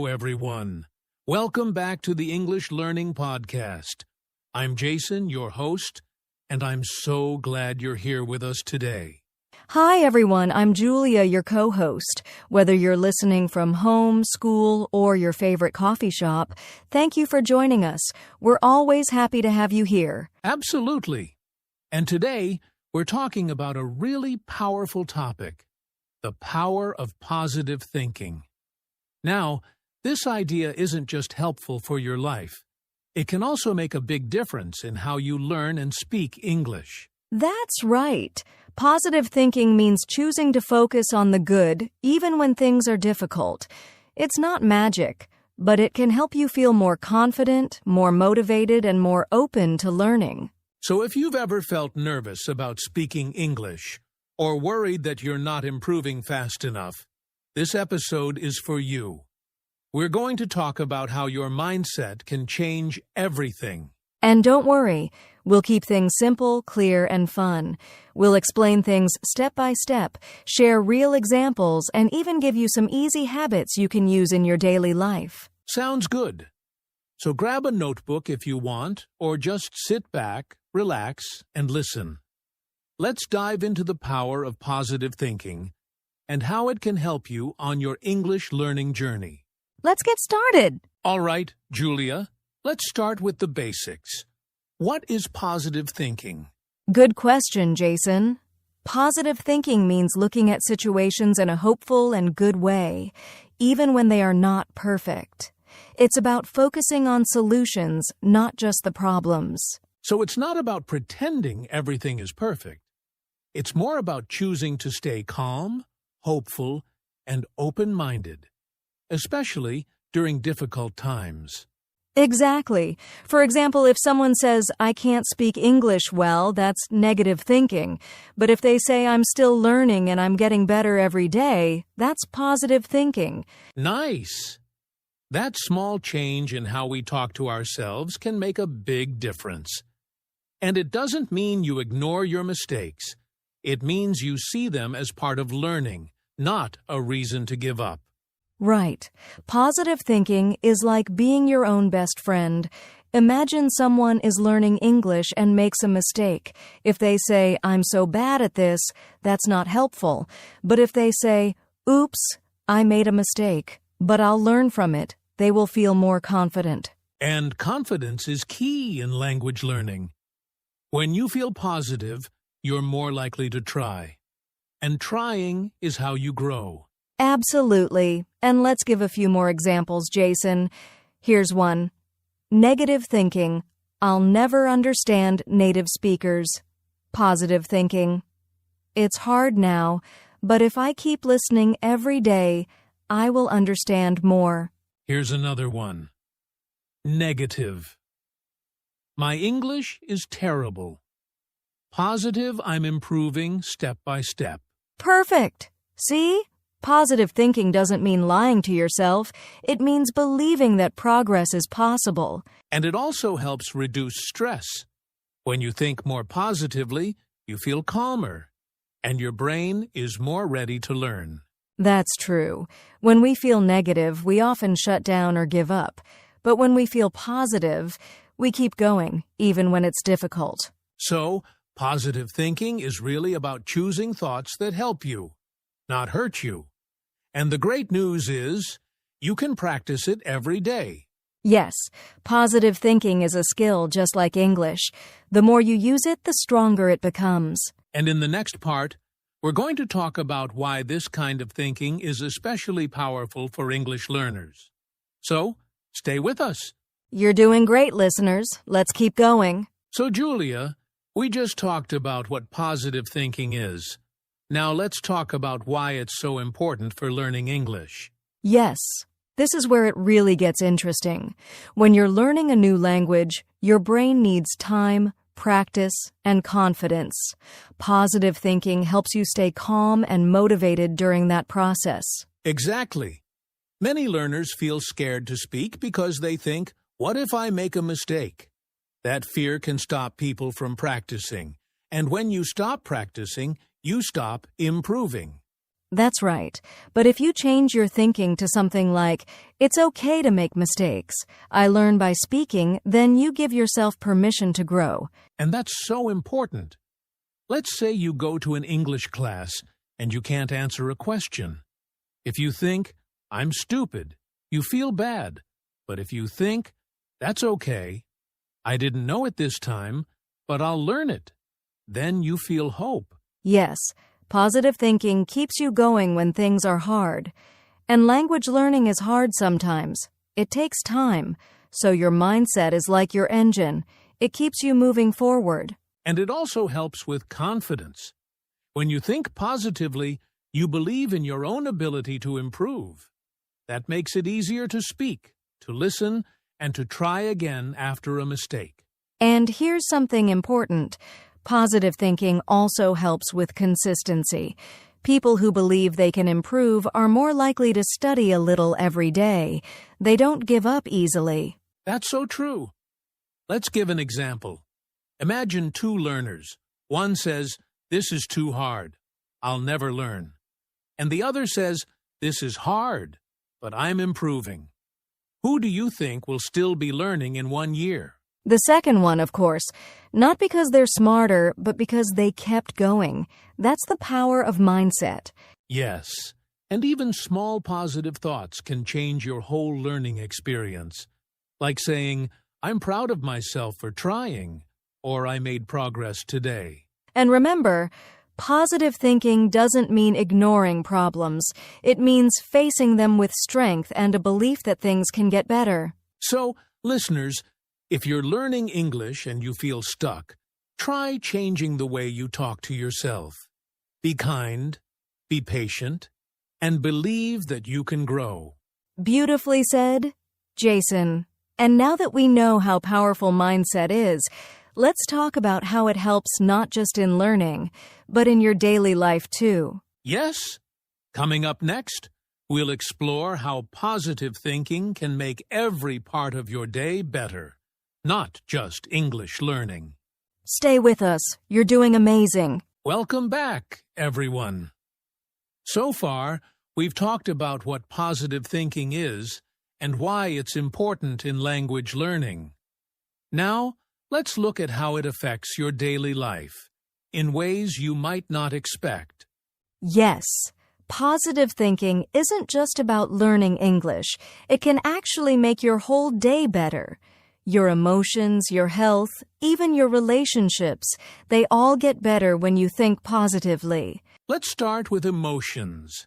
everyone. Welcome back to the English Learning Podcast. I'm Jason, your host, and I'm so glad you're here with us today. Hi, everyone. I'm Julia, your co-host. Whether you're listening from home, school, or your favorite coffee shop, thank you for joining us. We're always happy to have you here. Absolutely. And today, we're talking about a really powerful topic, the power of positive thinking. Now, this idea isn't just helpful for your life. It can also make a big difference in how you learn and speak English. That's right. Positive thinking means choosing to focus on the good, even when things are difficult. It's not magic, but it can help you feel more confident, more motivated, and more open to learning. So if you've ever felt nervous about speaking English, or worried that you're not improving fast enough, this episode is for you. We're going to talk about how your mindset can change everything. And don't worry, we'll keep things simple, clear, and fun. We'll explain things step by step, share real examples, and even give you some easy habits you can use in your daily life. Sounds good. So grab a notebook if you want, or just sit back, relax, and listen. Let's dive into the power of positive thinking and how it can help you on your English learning journey. Let's get started. All right, Julia, let's start with the basics. What is positive thinking? Good question, Jason. Positive thinking means looking at situations in a hopeful and good way, even when they are not perfect. It's about focusing on solutions, not just the problems. So it's not about pretending everything is perfect. It's more about choosing to stay calm, hopeful, and open-minded, especially during difficult times. Exactly. For example, if someone says, "I can't speak English well," that's negative thinking. But if they say, "I'm still learning and I'm getting better every day," that's positive thinking. Nice! That small change in how we talk to ourselves can make a big difference. And it doesn't mean you ignore your mistakes. It means you see them as part of learning, not a reason to give up. Right. Positive thinking is like being your own best friend. Imagine someone is learning English and makes a mistake. If they say, "I'm so bad at this," that's not helpful. But if they say, "Oops, I made a mistake, but I'll learn from it," they will feel more confident. And confidence is key in language learning. When you feel positive, you're more likely to try. And trying is how you grow. Absolutely. And let's give a few more examples, Jason. Here's one. Negative thinking. "I'll never understand native speakers." Positive thinking. "It's hard now, but if I keep listening every day, I will understand more." Here's another one. Negative. "My English is terrible." Positive, "I'm improving step by step." Perfect. See? Positive thinking doesn't mean lying to yourself. It means believing that progress is possible. And it also helps reduce stress. When you think more positively, you feel calmer, and your brain is more ready to learn. That's true. When we feel negative, we often shut down or give up. But when we feel positive, we keep going, even when it's difficult. So, positive thinking is really about choosing thoughts that help you, not hurt you. And the great news is, you can practice it every day. Yes, positive thinking is a skill just like English. The more you use it, the stronger it becomes. And in the next part, we're going to talk about why this kind of thinking is especially powerful for English learners. So, stay with us. You're doing great, listeners. Let's keep going. So, Julia, we just talked about what positive thinking is. Now let's talk about why it's so important for learning English. Yes, this is where it really gets interesting. When you're learning a new language, your brain needs time, practice, and confidence. Positive thinking helps you stay calm and motivated during that process. Exactly. Many learners feel scared to speak because they think, "What if I make a mistake?" That fear can stop people from practicing. And when you stop practicing, you stop improving. That's right. But if you change your thinking to something like, it's okay to make mistakes, I learn by speaking, then you give yourself permission to grow. And that's so important. Let's say you go to an English class and you can't answer a question. If you think, I'm stupid, you feel bad. But if you think, that's okay, I didn't know it this time, but I'll learn it, then you feel hope. Yes, positive thinking keeps you going when things are hard. And language learning is hard sometimes. It takes time, so your mindset is like your engine. It keeps you moving forward. And it also helps with confidence. When you think positively, you believe in your own ability to improve. That makes it easier to speak, to listen, and to try again after a mistake. And here's something important. Positive thinking also helps with consistency. People who believe they can improve are more likely to study a little every day. They don't give up easily. That's so true. Let's give an example. Imagine two learners. One says, this is too hard. I'll never learn. And the other says, this is hard, but I'm improving. Who do you think will still be learning in 1 year? The second one, of course, not because they're smarter, but because they kept going. That's the power of mindset. Yes, and even small positive thoughts can change your whole learning experience. Like saying, I'm proud of myself for trying, or I made progress today. And remember, positive thinking doesn't mean ignoring problems. It means facing them with strength and a belief that things can get better. So, listeners, if you're learning English and you feel stuck, try changing the way you talk to yourself. Be kind, be patient, and believe that you can grow. Beautifully said, Jason. And now that we know how powerful mindset is, let's talk about how it helps not just in learning, but in your daily life too. Yes? Coming up next, we'll explore how positive thinking can make every part of your day better. Not just English learning. Stay with us. You're doing amazing. Welcome back, everyone. So far, we've talked about what positive thinking is and why it's important in language learning. Now, let's look at how it affects your daily life in ways you might not expect. Yes, positive thinking isn't just about learning English. It can actually make your whole day better. Your emotions, your health, even your relationships, they all get better when you think positively. Let's start with emotions.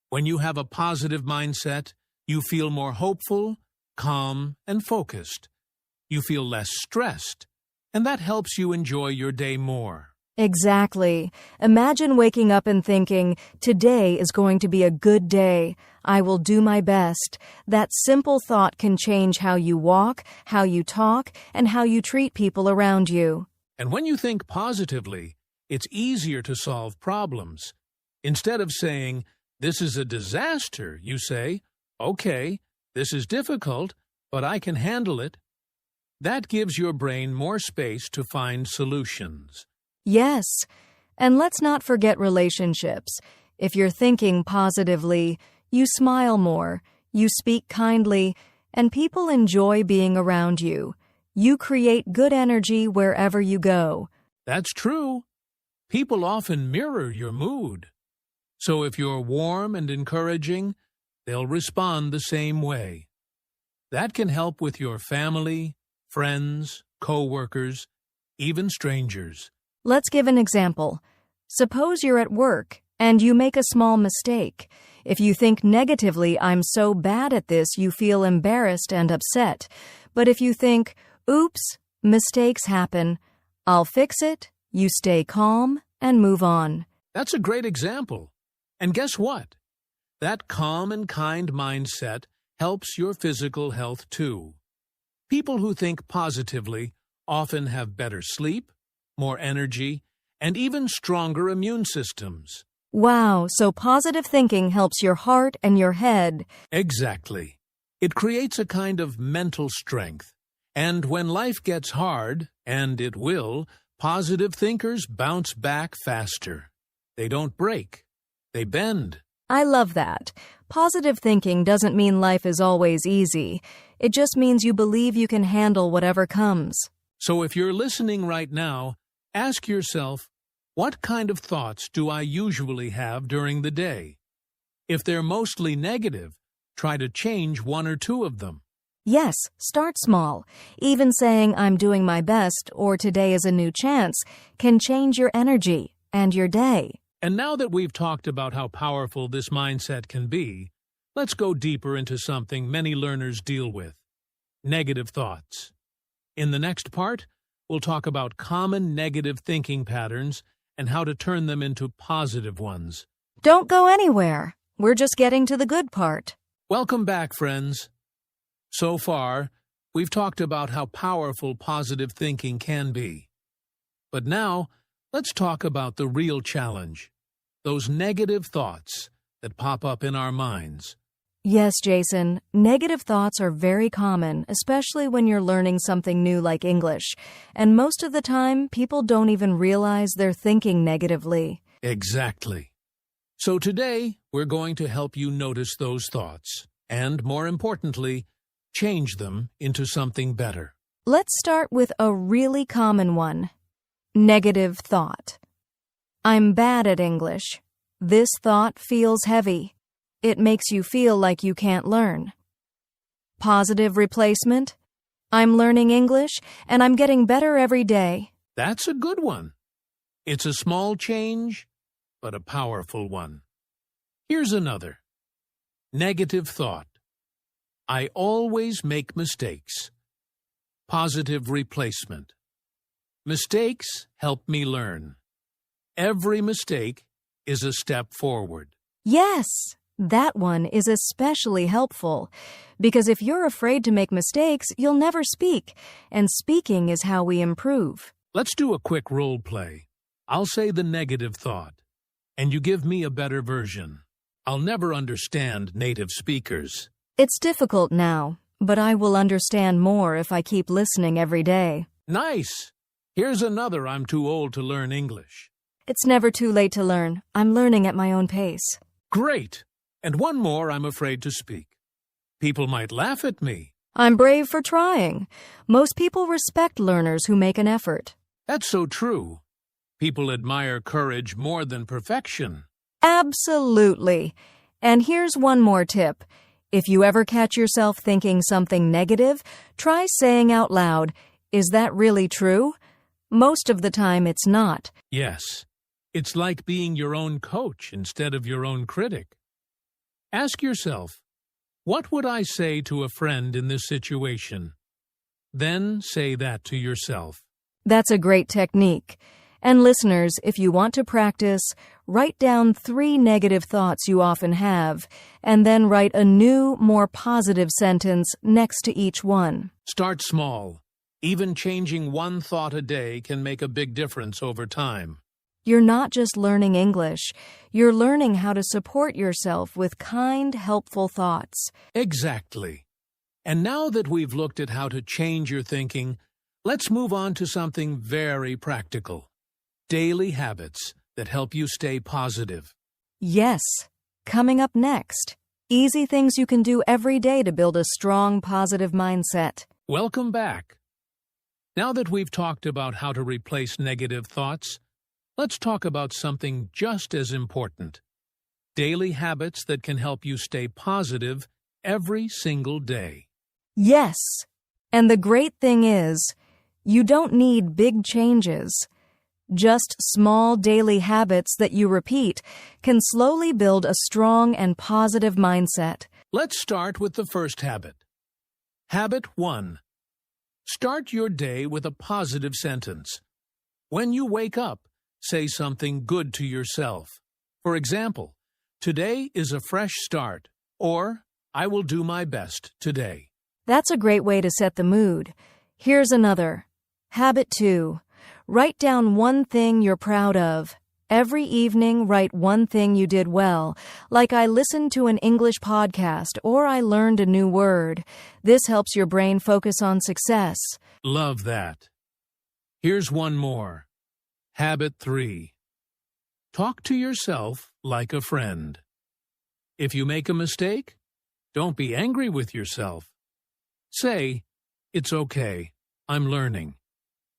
When you have a positive mindset, you feel more hopeful, calm, and focused. You feel less stressed, and that helps you enjoy your day more. Exactly. Imagine waking up and thinking, today is going to be a good day. I will do my best. That simple thought can change how you walk, how you talk, and how you treat people around you. And when you think positively, it's easier to solve problems. Instead of saying, this is a disaster, you say, okay, this is difficult, but I can handle it. That gives your brain more space to find solutions. Yes, and let's not forget relationships. If you're thinking positively, you smile more, you speak kindly, and people enjoy being around you. You create good energy wherever you go. That's true. People often mirror your mood. So if you're warm and encouraging, they'll respond the same way. That can help with your family, friends, co-workers, even strangers. Let's give an example. Suppose you're at work and you make a small mistake. If you think negatively, I'm so bad at this, you feel embarrassed and upset. But if you think, oops, mistakes happen, I'll fix it, you stay calm and move on. That's a great example. And guess what? That calm and kind mindset helps your physical health too. People who think positively often have better sleep, more energy, and even stronger immune systems. Wow, so positive thinking helps your heart and your head. Exactly. It creates a kind of mental strength. And when life gets hard, and it will, positive thinkers bounce back faster. They don't break. they bend. I love that. Positive thinking doesn't mean life is always easy. It just means you believe you can handle whatever comes. So if you're listening right now, ask yourself, what kind of thoughts do I usually have during the day? If they're mostly negative, try to change one or two of them. Yes, start small. Even saying I'm doing my best or today is a new chance can change your energy and your day. And now that we've talked about how powerful this mindset can be, let's go deeper into something many learners deal with: negative thoughts. In the next part, we'll talk about common negative thinking patterns and how to turn them into positive ones. Don't go anywhere. We're just getting to the good part. Welcome back, friends. So far, we've talked about how powerful positive thinking can be. But now, let's talk about the real challenge: those negative thoughts that pop up in our minds. Yes, Jason, negative thoughts are very common, especially when you're learning something new like English. And most of the time, people don't even realize they're thinking negatively. Exactly. So today, we're going to help you notice those thoughts and, more importantly, change them into something better. Let's start with a really common one. Negative thought. I'm bad at English. This thought feels heavy. It makes you feel like you can't learn. Positive replacement. I'm learning English and I'm getting better every day. That's a good one. It's a small change, but a powerful one. Here's another. Negative thought. I always make mistakes. Positive replacement. Mistakes help me learn. Every mistake is a step forward. Yes, that one is especially helpful, because if you're afraid to make mistakes, you'll never speak, and speaking is how we improve. Let's do a quick role play. I'll say the negative thought, and you give me a better version. I'll never understand native speakers. It's difficult now, but I will understand more if I keep listening every day. Nice! Here's another: I'm too old to learn English. It's never too late to learn. I'm learning at my own pace. Great! And one more: I'm afraid to speak. People might laugh at me. I'm brave for trying. Most people respect learners who make an effort. That's so true. People admire courage more than perfection. Absolutely. And here's one more tip. If you ever catch yourself thinking something negative, try saying out loud, "Is that really true?" Most of the time it's not. Yes. It's like being your own coach instead of your own critic. Ask yourself, what would I say to a friend in this situation? Then say that to yourself. That's a great technique. And listeners, if you want to practice, write down 3 negative thoughts you often have, and then write a new, more positive sentence next to each one. Start small. Even changing one thought a day can make a big difference over time. You're not just learning English, you're learning how to support yourself with kind, helpful thoughts. Exactly. And now that we've looked at how to change your thinking, let's move on to something very practical: daily habits that help you stay positive. Yes. Coming up next, easy things you can do every day to build a strong, positive mindset. Welcome back. Now that we've talked about how to replace negative thoughts, let's talk about something just as important: daily habits that can help you stay positive every single day. Yes. And the great thing is, you don't need big changes. Just small daily habits that you repeat can slowly build a strong and positive mindset. Let's start with the first habit. Habit 1. Start your day with a positive sentence. When you wake up, say something good to yourself. For example, today is a fresh start, or I will do my best today. That's a great way to set the mood. Here's another. Habit 2. Write down one thing you're proud of. Every evening, write one thing you did well, like I listened to an English podcast or I learned a new word. This helps your brain focus on success. Love that. Here's one more. Habit 3. Talk to yourself like a friend. If you make a mistake, don't be angry with yourself. Say, "It's okay, I'm learning."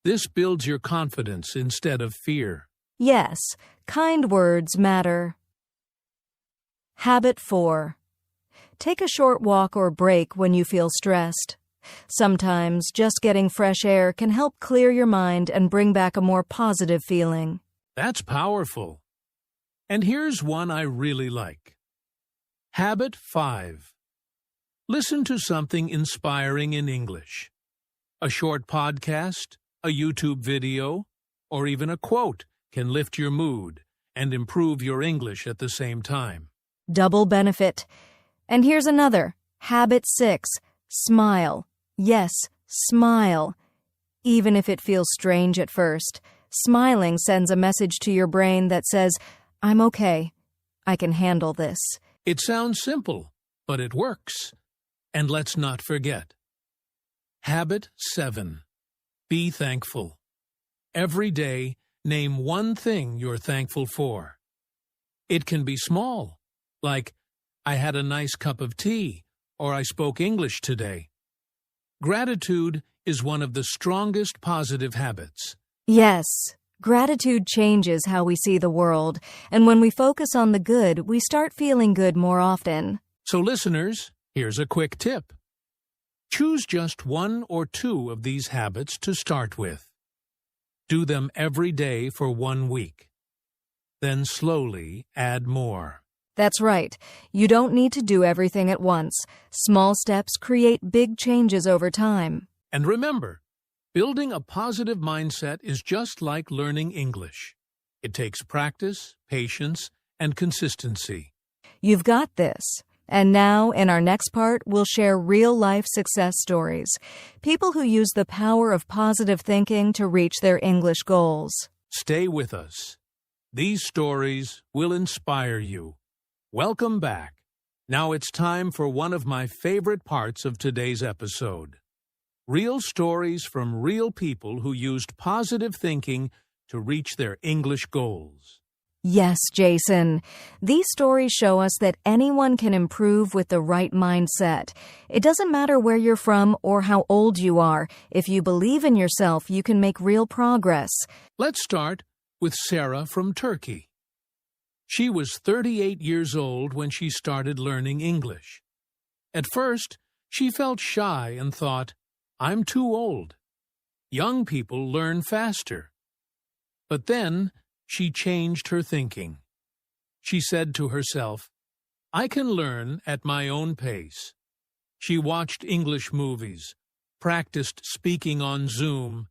This builds your confidence instead of fear. Yes, kind words matter. Habit 4. Take a short walk or break when you feel stressed. Sometimes just getting fresh air can help clear your mind and bring back a more positive feeling. That's powerful. And here's one I really like. Habit 5. Listen to something inspiring in English. A short podcast, a YouTube video, or even a quote can lift your mood and improve your English at the same time. Double benefit. And here's another. Habit 6. Smile. Yes, smile. Even if it feels strange at first, smiling sends a message to your brain that says, "I'm okay. I can handle this." It sounds simple, but it works. And let's not forget. Habit 7. Be thankful. Every day, name one thing you're thankful for. It can be small, like, "I had a nice cup of tea," or "I spoke English today." Gratitude is one of the strongest positive habits. Yes, gratitude changes how we see the world, and when we focus on the good, we start feeling good more often. So listeners, here's a quick tip. Choose just one or two of these habits to start with. Do them every day for 1 week. Then slowly add more. That's right. You don't need to do everything at once. Small steps create big changes over time. And remember, building a positive mindset is just like learning English. It takes practice, patience, and consistency. You've got this. And now, in our next part, we'll share real-life success stories. People who use the power of positive thinking to reach their English goals. Stay with us. These stories will inspire you. Welcome back. Now it's time for one of my favorite parts of today's episode. Real stories from real people who used positive thinking to reach their English goals. Yes, Jason. These stories show us that anyone can improve with the right mindset. It doesn't matter where you're from or how old you are. If you believe in yourself, you can make real progress. Let's start with Sarah from Turkey. She was 38 years old when she started learning English. At first, she felt shy and thought, "I'm too old. Young people learn faster." But then, she changed her thinking. She said to herself, "I can learn at my own pace." She watched English movies, practiced speaking on Zoom,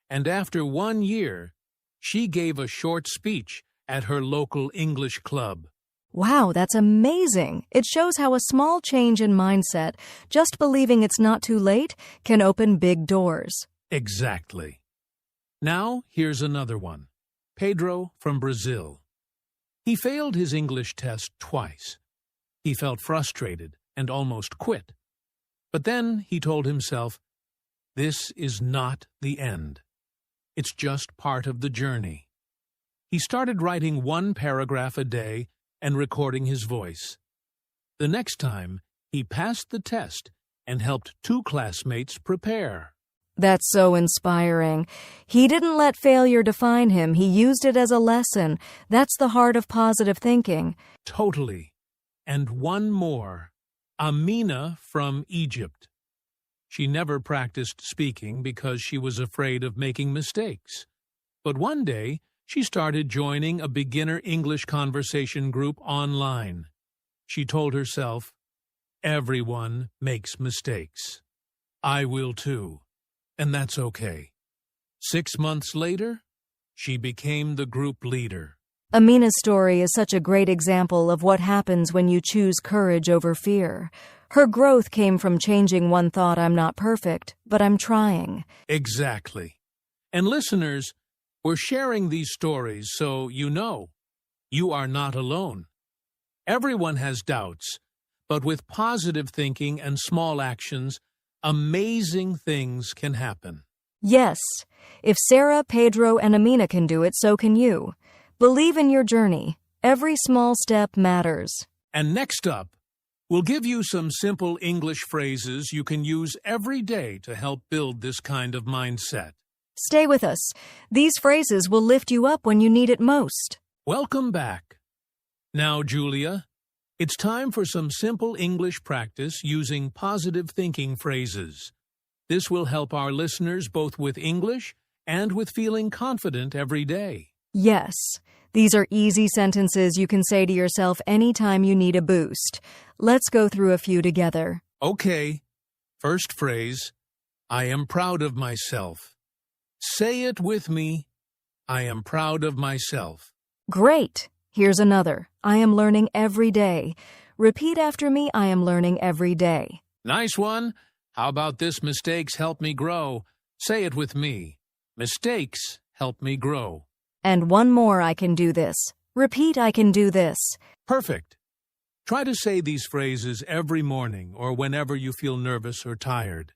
and after 1 year, she gave a short speech at her local English club. Wow, that's amazing. It shows how a small change in mindset, just believing it's not too late, can open big doors. Exactly. Now, here's another one. Pedro from Brazil. He failed his English test twice. He felt frustrated and almost quit. But then he told himself, "This is not the end. It's just part of the journey." He started writing 1 paragraph a day and recording his voice. The next time, he passed the test and helped 2 classmates prepare. That's so inspiring. He didn't let failure define him. He used it as a lesson. That's the heart of positive thinking. Totally. And one more. Amina from Egypt. She never practiced speaking because she was afraid of making mistakes. But one day, she started joining a beginner English conversation group online. She told herself, "Everyone makes mistakes. I will too. And that's okay." 6 months later, she became the group leader. Amina's story is such a great example of what happens when you choose courage over fear. Her growth came from changing one thought, "I'm not perfect, but I'm trying." Exactly. And listeners, we're sharing these stories so you know you are not alone. Everyone has doubts, but with positive thinking and small actions, amazing things can happen. Yes, if Sarah, Pedro, and Amina can do it, so can you. Believe in your journey. Every small step matters. And next up, we'll give you some simple English phrases you can use every day to help build this kind of mindset. Stay with us. These phrases will lift you up when you need it most. Welcome back. Now, Julia, it's time for some simple English practice using positive thinking phrases. This will help our listeners both with English and with feeling confident every day. Yes, these are easy sentences you can say to yourself anytime you need a boost. Let's go through a few together. Okay. First phrase, I am proud of myself. Say it with me. I am proud of myself. Great. Here's another. I am learning every day. Repeat after me. I am learning every day. Nice one. How about this? Mistakes help me grow. Say it with me. Mistakes help me grow. And one more. I can do this. Repeat. I can do this. Perfect. Try to say these phrases every morning or whenever you feel nervous or tired.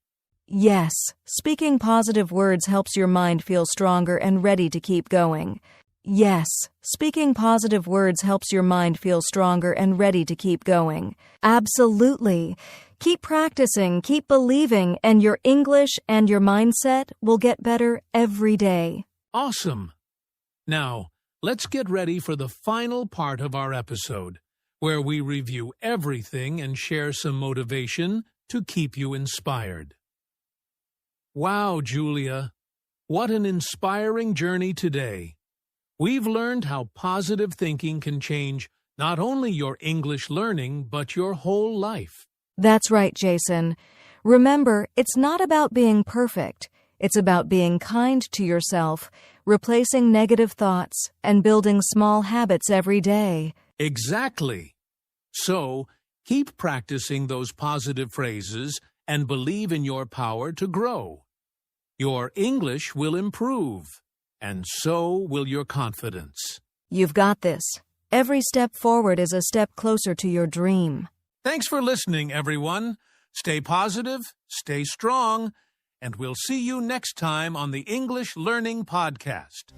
Yes, speaking positive words helps your mind feel stronger and ready to keep going. Yes, speaking positive words helps your mind feel stronger and ready to keep going. Absolutely. Keep practicing, keep believing, and your English and your mindset will get better every day. Awesome. Now, let's get ready for the final part of our episode, where we review everything and share some motivation to keep you inspired. Wow, Julia, what an inspiring journey today. We've learned how positive thinking can change not only your English learning, but your whole life. That's right, Jason. Remember, it's not about being perfect. It's about being kind to yourself, replacing negative thoughts, and building small habits every day. Exactly. So, keep practicing those positive phrases and believe in your power to grow. Your English will improve, and so will your confidence. You've got this. Every step forward is a step closer to your dream. Thanks for listening, everyone. Stay positive, stay strong, and we'll see you next time on the English Learning Podcast.